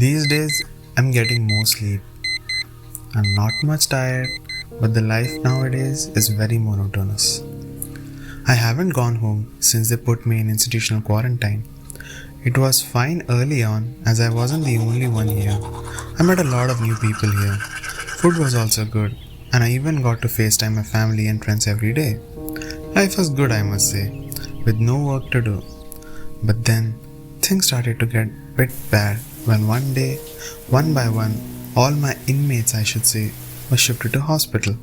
These days, I'm getting more sleep. I'm not much tired, but the life nowadays is very monotonous. I haven't gone home since they put me in institutional quarantine. It was fine early on as I wasn't the only one here. I met a lot of new people here. Food was also good, and I even got to FaceTime my family and friends every day. Life was good, I must say, with no work to do. But then, things started to get a bit bad when one day, one by one, all my inmates, I should say, were shifted to hospital.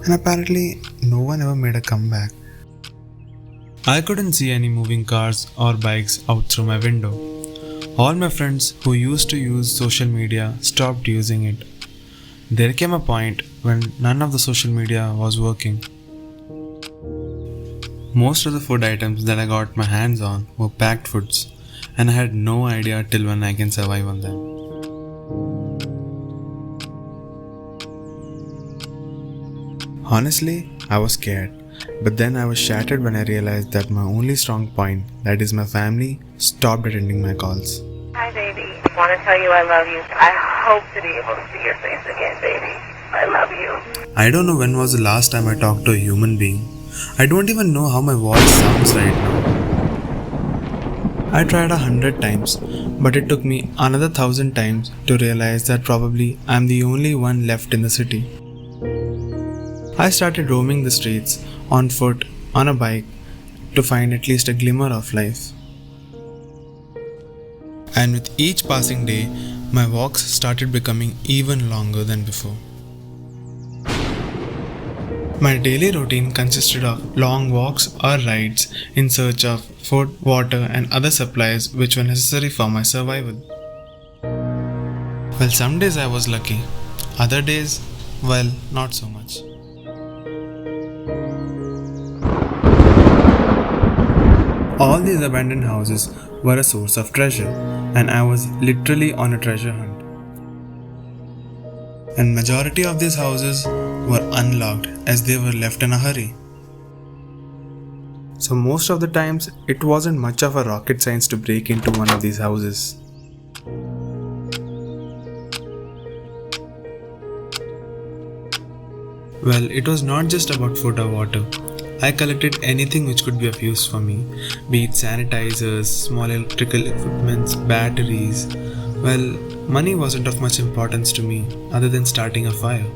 And apparently, no one ever made a comeback. I couldn't see any moving cars or bikes out through my window. All my friends who used to use social media stopped using it. There came a point when none of the social media was working. Most of the food items that I got my hands on were packed foods, and I had no idea till when I can survive on them. Honestly, I was scared, but then I was shattered when I realized that my only strong point, that is my family, stopped attending my calls. Hi baby, I want to tell you I love you. I hope to be able to see your face again, baby. I love you. I don't know when was the last time I talked to a human being. I don't even know how my voice sounds right now. I tried 100 times, but it took me another 1,000 times to realize that probably I'm the only one left in the city. I started roaming the streets, on foot, on a bike, to find at least a glimmer of life. And with each passing day, my walks started becoming even longer than before. My daily routine consisted of long walks or rides in search of food, water, and other supplies which were necessary for my survival. Well, some days I was lucky, other days, well, not so much. All these abandoned houses were a source of treasure, and I was literally on a treasure hunt. And majority of these houses were unlocked as they were left in a hurry. So most of the times it wasn't much of a rocket science to break into one of these houses. Well, it was not just about food or water. I collected anything which could be of use for me, be it sanitizers, small electrical equipments, batteries. Well, money wasn't of much importance to me other than starting a fire.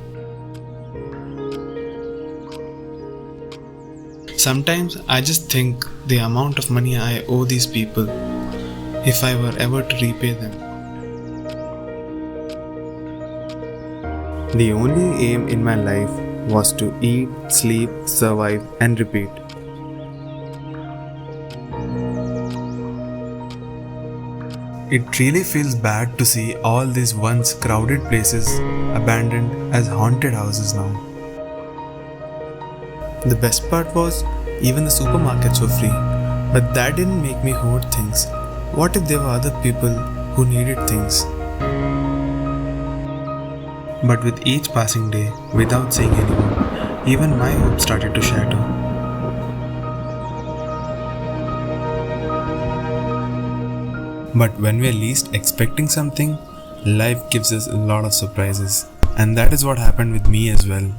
Sometimes I just think the amount of money I owe these people, if I were ever to repay them. The only aim in my life was to eat, sleep, survive, and repeat. It really feels bad to see all these once crowded places abandoned as haunted houses now. The best part was, even the supermarkets were free, but that didn't make me hoard things. What if there were other people who needed things? But with each passing day, without seeing anyone, even my hope started to shatter. But when we are least expecting something, life gives us a lot of surprises. And that is what happened with me as well.